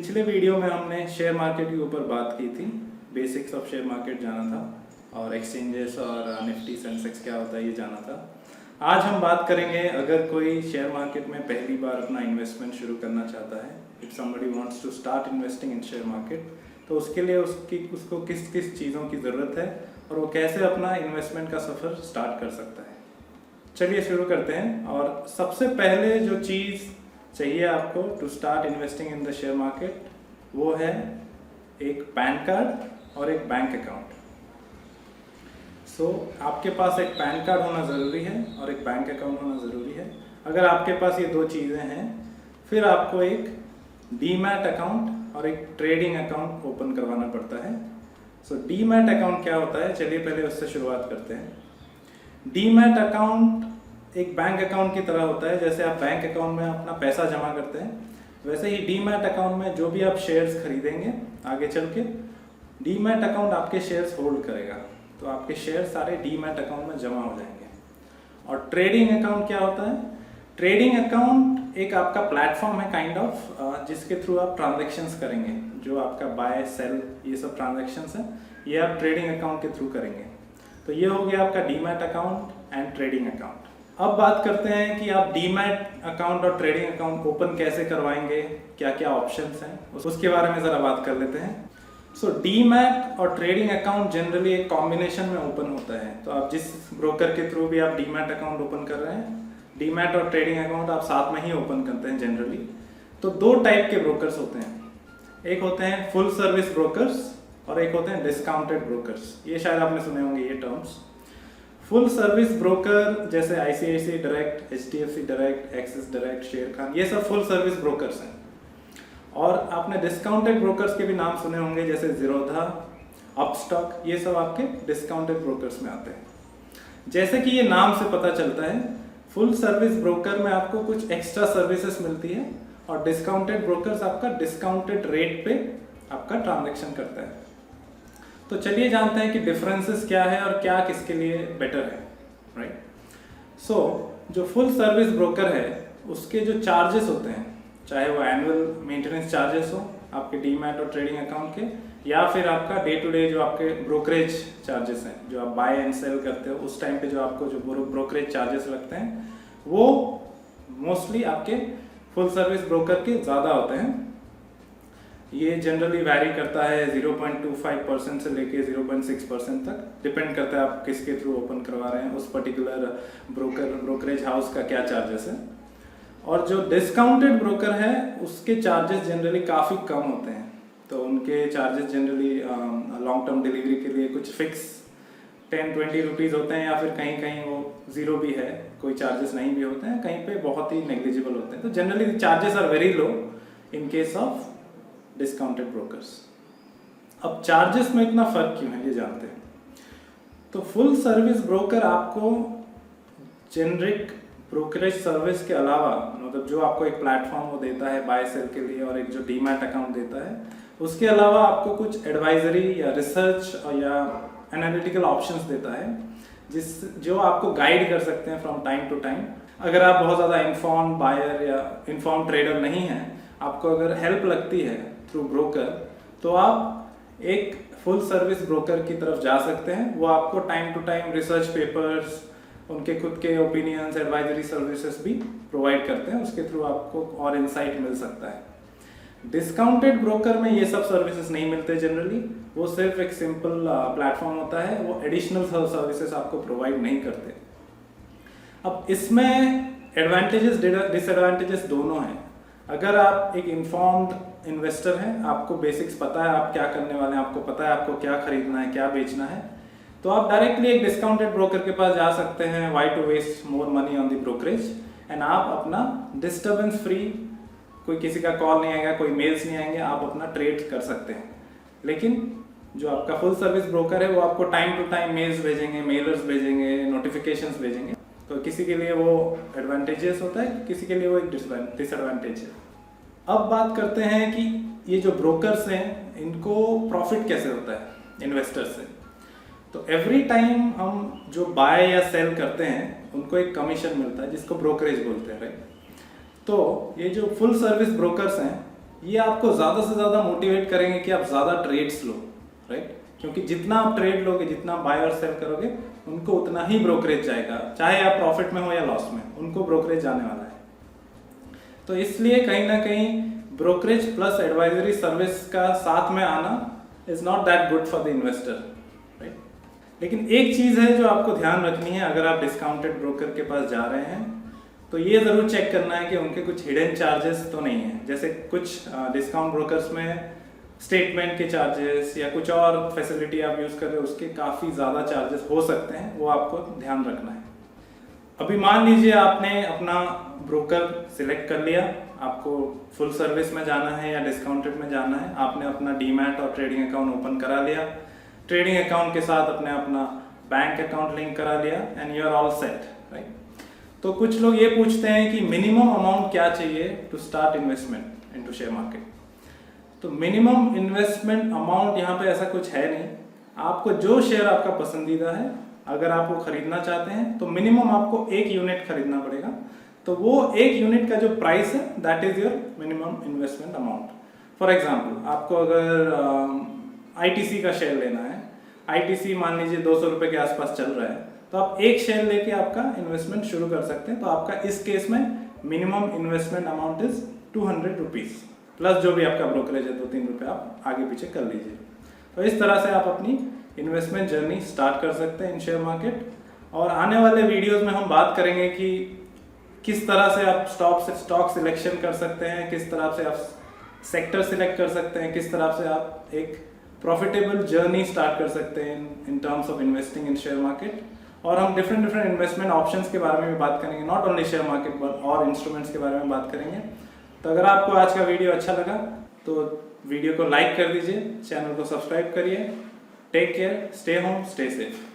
पिछले वीडियो में हमने शेयर मार्केट के ऊपर बात की थी, बेसिक्स ऑफ शेयर मार्केट जाना था और एक्सचेंजेस और निफ्टी सेंसेक्स क्या होता है ये जाना था। आज हम बात करेंगे अगर कोई शेयर मार्केट में पहली बार अपना इन्वेस्टमेंट शुरू करना चाहता है, if somebody wants to start investing in share market, तो उसके लिए उसको किस किस चीज़ों की ज़रूरत है और वो कैसे अपना इन्वेस्टमेंट का सफ़र स्टार्ट कर सकता है। चलिए शुरू करते हैं। और सबसे पहले जो चीज़ चाहिए आपको to start investing in the share market वो है एक पैन कार्ड और एक बैंक अकाउंट। आपके पास एक पैन कार्ड होना ज़रूरी है और एक बैंक अकाउंट होना ज़रूरी है। अगर आपके पास ये दो चीज़ें हैं फिर आपको एक डीमैट अकाउंट और एक ट्रेडिंग अकाउंट ओपन करवाना पड़ता है। डीमैट अकाउंट क्या होता है, चलिए पहले उससे शुरुआत करते हैं। डीमैट अकाउंट एक बैंक अकाउंट की तरह होता है। जैसे आप बैंक अकाउंट में अपना पैसा जमा करते हैं, वैसे ही डीमैट अकाउंट में जो भी आप शेयर्स खरीदेंगे आगे चल के, डीमैट अकाउंट आपके शेयर्स होल्ड करेगा, तो आपके शेयर सारे डीमैट अकाउंट में जमा हो जाएंगे। और ट्रेडिंग अकाउंट क्या होता है? ट्रेडिंग अकाउंट एक आपका प्लेटफॉर्म है काइंड ऑफ, जिसके थ्रू आप ट्रांजेक्शन्स करेंगे। जो आपका बाय सेल ये सब ट्रांजेक्शन्स हैं, ये आप ट्रेडिंग अकाउंट के थ्रू करेंगे। तो ये हो गया आपका demat account and trading account. अब बात करते हैं कि आप डीमैट अकाउंट और ट्रेडिंग अकाउंट ओपन कैसे करवाएंगे, क्या क्या ऑप्शंस हैं, उसके बारे में ज़रा बात कर लेते हैं। डीमैट और ट्रेडिंग अकाउंट जनरली एक कॉम्बिनेशन में ओपन होता है। तो आप जिस ब्रोकर के थ्रू भी आप डीमैट अकाउंट ओपन कर रहे हैं, डीमैट और ट्रेडिंग अकाउंट आप साथ में ही ओपन करते हैं जनरली। तो दो टाइप के ब्रोकर्स होते हैं, एक होते हैं फुल सर्विस ब्रोकर्स और एक होते हैं डिस्काउंटेड ब्रोकर्स। ये शायद आपने सुने होंगे ये टर्म्स। फुल सर्विस ब्रोकर जैसे ICICI direct, HDFC direct, axis direct, share Khan, ये सब फुल सर्विस ब्रोकर्स हैं। और आपने डिस्काउंटेड ब्रोकर्स के भी नाम सुने होंगे जैसे ज़ीरोधा, अपस्टॉक, ये सब आपके डिस्काउंटेड ब्रोकर्स में आते हैं। जैसे कि ये नाम से पता चलता है, फुल सर्विस ब्रोकर में आपको कुछ एक्स्ट्रा सर्विसेज मिलती है और डिस्काउंटेड ब्रोकर्स आपका डिस्काउंटेड रेट पे आपका ट्रांजैक्शन करता है। तो चलिए जानते हैं कि डिफरेंसेस क्या है और क्या किसके लिए बेटर है, राइट। जो फुल सर्विस ब्रोकर है उसके जो चार्जेस होते हैं, चाहे वो एनुअल मेंटेनेंस चार्जेस हो आपके डीमैट और ट्रेडिंग अकाउंट के, या फिर आपका डे टू डे जो आपके ब्रोकरेज चार्जेस हैं, जो आप बाय एंड सेल करते हो उस टाइम पे जो आपको जो ब्रोकरेज चार्जेस लगते हैं, वो मोस्टली आपके फुल सर्विस ब्रोकर के ज़्यादा होते हैं। ये जनरली वैरी करता है 0.25% से लेके 0.6% तक, डिपेंड करता है आप किसके थ्रू ओपन करवा रहे हैं, उस पर्टिकुलर ब्रोकरेज हाउस का क्या चार्जेस है। और जो डिस्काउंटेड ब्रोकर है उसके चार्जेस जनरली काफ़ी कम होते हैं। तो उनके charges generally long term delivery के लिए कुछ फिक्स 10-20 रुपीज़ होते हैं, या फिर कहीं कहीं वो ज़ीरो भी है, कोई चार्जेस नहीं भी होते हैं, कहीं पे बहुत ही नेग्लिजिबल होते हैं। तो generally charges are very low in case of discounted brokers. अब चार्जेस में इतना फर्क क्यों है ये जानते हैं। तो फुल सर्विस ब्रोकर आपको जेनरिक ब्रोकरेज सर्विस के अलावा, मतलब जो आपको एक प्लेटफॉर्म वो देता है बाय सेल के लिए और एक जो डीमैट अकाउंट देता है, उसके अलावा आपको कुछ एडवाइजरी या रिसर्च या एनालिटिकल ऑप्शंस देता है जो आपको गाइड कर सकते हैं फ्रॉम टाइम टू टाइम। अगर आप बहुत ज़्यादा इन्फॉर्म बायर या इन्फॉर्म ट्रेडर नहीं हैं, आपको अगर हेल्प लगती है थ्रू ब्रोकर, तो आप एक फुल सर्विस ब्रोकर की तरफ जा सकते हैं। वो आपको time to time research papers, उनके खुद के ओपिनियंस, एडवाइजरी सर्विसेज भी प्रोवाइड करते हैं, उसके थ्रू आपको और इंसाइट मिल सकता है। डिस्काउंटेड ब्रोकर में ये सब सर्विसेज नहीं मिलते जनरली, वो सिर्फ एक सिंपल प्लेटफॉर्म होता है, वो एडिशनल सर्विसेज आपको प्रोवाइड नहीं करते। अब इसमें एडवांटेजेस डिसएडवांटेजेस दोनों हैं। अगर आप एक इन्फॉर्म्ड इन्वेस्टर हैं, आपको बेसिक्स पता है आप क्या करने वाले हैं, आपको पता है आपको क्या खरीदना है, क्या बेचना है, तो आप डायरेक्टली एक डिस्काउंटेड ब्रोकर के पास जा सकते हैं। Why to waste more money on the brokerage, and आप अपना डिस्टर्बेंस फ्री, कोई किसी का कॉल नहीं आएगा, कोई मेल्स नहीं आएंगे, आप अपना ट्रेड कर सकते हैं। लेकिन जो आपका फुल सर्विस ब्रोकर है वो आपको टाइम टू टाइम मेल्स भेजेंगे, मेलर्स भेजेंगे, नोटिफिकेशंस भेजेंगे। तो किसी के लिए वो एडवांटेजेस होता है, किसी के लिए वो एक डिसएडवांटेज है। अब बात करते हैं कि ये जो ब्रोकर्स हैं इनको प्रॉफिट कैसे होता है इन्वेस्टर्स से। तो एवरी टाइम हम जो बाय या सेल करते हैं उनको एक कमीशन मिलता है जिसको ब्रोकरेज बोलते हैं, राइट। तो ये जो फुल सर्विस ब्रोकर्स हैं ये आपको ज़्यादा से ज़्यादा मोटिवेट करेंगे कि आप ज़्यादा ट्रेड्स लो, राइट? क्योंकि जितना आप ट्रेड लोगे, जितना बाय और सेल करोगे, उनको उतना ही ब्रोकरेज जाएगा, चाहे आप प्रॉफिट में हो या लॉस में, उनको ब्रोकरेज जाने वाला है। तो इसलिए कहीं ना कहीं ब्रोकरेज प्लस एडवाइजरी सर्विस का साथ में आना is not that good for the investor, right? लेकिन एक चीज़ है जो आपको ध्यान रखनी है, अगर आप डिस्काउंटेड ब्रोकर के पास जा रहे हैं तो ये ज़रूर चेक करना है कि उनके कुछ हिडन चार्जेस तो नहीं है। जैसे कुछ डिस्काउंट ब्रोकर्स में स्टेटमेंट के चार्जेस या कुछ और फैसिलिटी आप यूज़ कर रहे हो उसके काफ़ी ज़्यादा चार्जेस हो सकते हैं, वो आपको ध्यान रखना है। अभी मान लीजिए आपने अपना ब्रोकर सिलेक्ट कर लिया, आपको फुल सर्विस में जाना है या डिस्काउंटेड में जाना है, आपने अपना डीमैट और ट्रेडिंग अकाउंट ओपन करा लिया, ट्रेडिंग अकाउंट के साथ आपने अपना बैंक अकाउंट लिंक करा लिया and you are all set, right? तो कुछ लोग ये पूछते हैं कि मिनिमम अमाउंट क्या चाहिए to start investment into share market. तो मिनिमम इन्वेस्टमेंट अमाउंट यहाँ पे ऐसा कुछ है नहीं। आपको जो शेयर आपका पसंदीदा है, अगर आप वो खरीदना चाहते हैं तो मिनिमम आपको 1 यूनिट खरीदना पड़ेगा। तो वो 1 यूनिट का जो प्राइस है that is your minimum investment amount. For example, आपको अगर आईटीसी का शेयर लेना है, आईटीसी मान लीजिए 200 रुपये के आसपास चल रहा है, तो आप एक शेयर लेके आपका इन्वेस्टमेंट शुरू कर सकते हैं। तो आपका इस केस में minimum investment amount is 200 rupees, plus जो भी आपका ब्रोकरेज है 2-3 रुपये आप आगे पीछे कर लीजिए। तो इस तरह से आप अपनी इन्वेस्टमेंट जर्नी स्टार्ट कर सकते हैं इन शेयर मार्केट। और आने वाले वीडियोस में हम बात करेंगे कि किस तरह से आप स्टॉक सिलेक्शन कर सकते हैं, किस तरह से आप सेक्टर सिलेक्ट कर सकते हैं, किस तरह से आप एक प्रॉफिटेबल जर्नी स्टार्ट कर सकते हैं in terms of investing in share market. और हम डिफरेंट इन्वेस्टमेंट ऑप्शंस के बारे में भी बात करेंगे, not only share market but और इंस्ट्रूमेंट्स के बारे में बात करेंगे। तो अगर आपको आज का वीडियो अच्छा लगा तो वीडियो को लाइक कर दीजिए, चैनल को सब्सक्राइब करिए। Take care, stay home, stay safe.